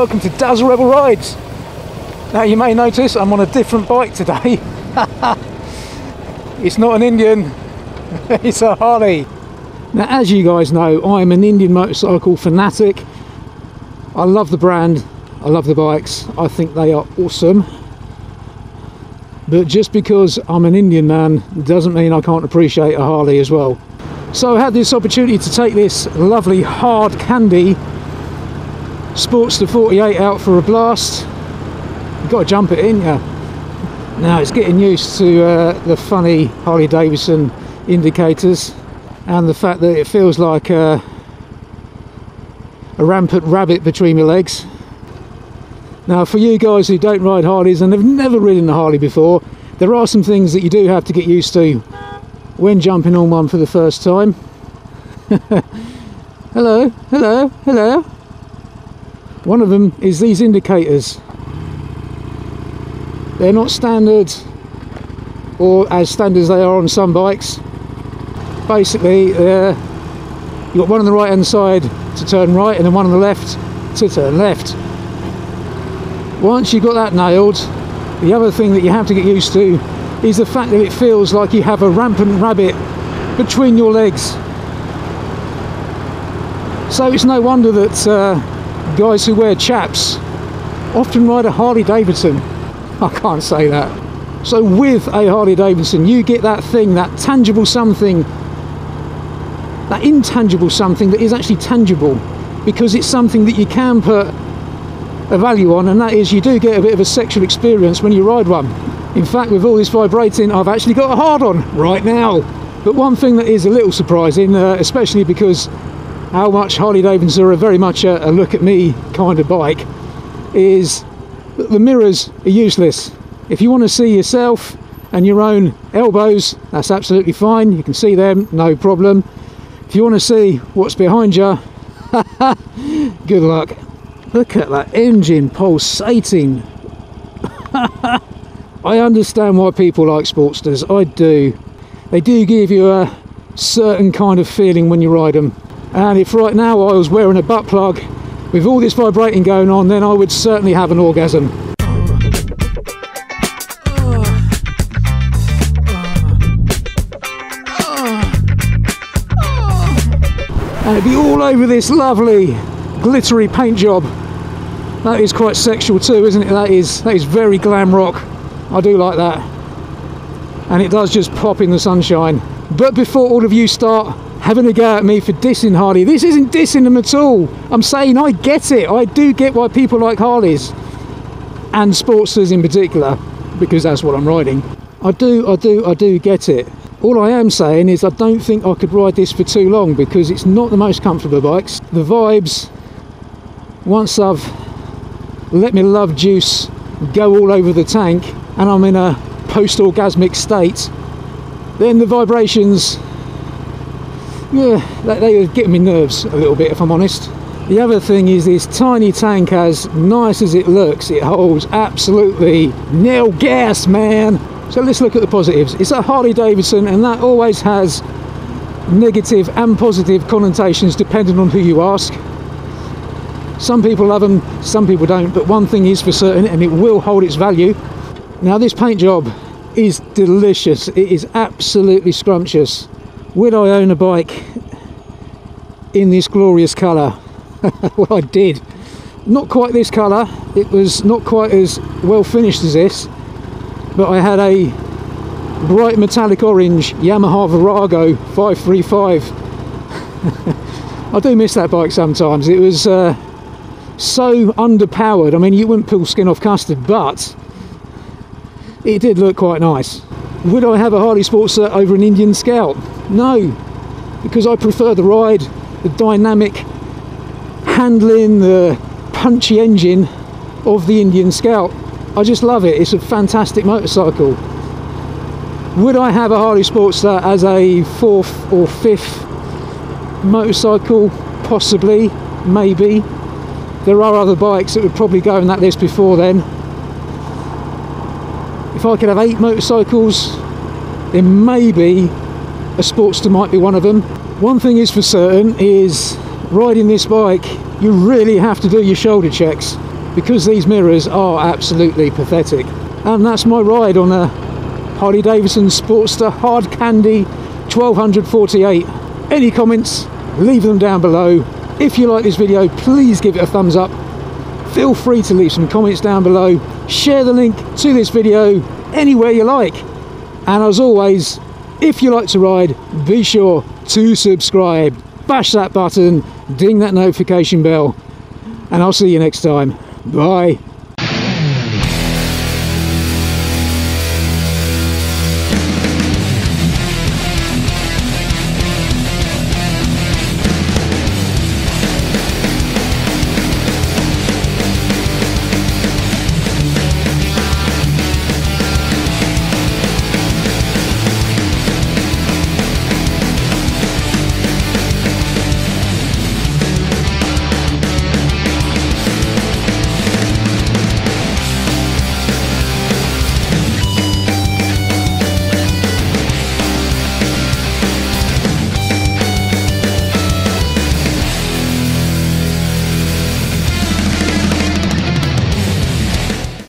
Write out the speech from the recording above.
welcome to Dazzle Rebel Rides. Now you may notice I'm on a different bike today. It's not an Indian, it's a Harley. Now as you guys know, I'm an Indian motorcycle fanatic. I love the brand, I love the bikes, I think they are awesome. But just because I'm an Indian man doesn't mean I can't appreciate a Harley as well. So I had this opportunity to take this lovely hard candy Sportster 48 out for a blast. You've got to jump it in, yeah. Now it's getting used to the funny Harley Davidson indicators and the fact that it feels like a rampant rabbit between your legs. Now for you guys who don't ride Harleys and have never ridden a Harley before, there are some things that you do have to get used to when jumping on one for the first time. Hello, hello, hello. One of them is these indicators. They're not standard, or as standard as they are on some bikes. Basically, you've got one on the right hand side to turn right and then one on the left to turn left. Once you've got that nailed, the other thing that you have to get used to is the fact that it feels like you have a rampant rabbit between your legs. So it's no wonder that guys who wear chaps often ride a Harley Davidson. I can't say that. So with a Harley Davidson you get that thing, that tangible something, that intangible something that is actually tangible, because it's something that you can put a value on, and that is you do get a bit of a sexual experience when you ride one. In fact, with all this vibrating, I've actually got a hard on right now. But one thing that is a little surprising, especially because how much Harley Davidson are very much a look at me kind of bike, is that the mirrors are useless. If you want to see yourself and your own elbows, that's absolutely fine, you can see them, no problem. If you want to see what's behind you, good luck. Look at that engine pulsating. I understand why people like Sportsters, I do. They do give you a certain kind of feeling when you ride them. And if right now I was wearing a butt plug with all this vibrating going on, then I would certainly have an orgasm. And it'd be all over this lovely glittery paint job. That is quite sexual too, isn't it? That is very glam rock. I do like that. And it does just pop in the sunshine. But before all of you start having a go at me for dissing Harley, this isn't dissing them at all. I'm saying I get it. I do get why people like Harleys and Sportsters in particular, because that's what I'm riding. I do get it. All I am saying is I don't think I could ride this for too long, because it's not the most comfortable bikes. The vibes, once I've let my love juice go all over the tank and I'm in a post-orgasmic state, then the vibrations, yeah, they get me nerves a little bit, if I'm honest. The other thing is this tiny tank, as nice as it looks, it holds absolutely nil gas, man. So let's look at the positives. It's a Harley Davidson, and that always has negative and positive connotations depending on who you ask. Some people love them, some people don't, but one thing is for certain, and it will hold its value. Now this paint job is delicious. It is absolutely scrumptious. Would I own a bike in this glorious colour? Well, I did. Not quite this colour. It was not quite as well finished as this, but I had a bright metallic orange Yamaha Virago 535. I do miss that bike sometimes. It was so underpowered. I mean, you wouldn't pull skin off custard, but it did look quite nice. Would I have a Harley Sportster over an Indian Scout? No, because I prefer the ride, the dynamic handling, the punchy engine of the Indian Scout. I just love it. It's a fantastic motorcycle. Would I have a Harley Sportster as a fourth or fifth motorcycle? Possibly, maybe. There are other bikes that would probably go in that list before then. If I could have 8 motorcycles, then maybe a Sportster might be one of them. One thing is for certain is riding this bike, you really have to do your shoulder checks. because these mirrors are absolutely pathetic. And that's my ride on a Harley Davidson Sportster Hard Candy 1248. Any comments, leave them down below. If you like this video, please give it a thumbs up. Feel free to leave some comments down below. Share the link to this video anywhere you like. And as always, if you like to ride, be sure to subscribe. Bash that button, ding that notification bell, and I'll see you next time. Bye.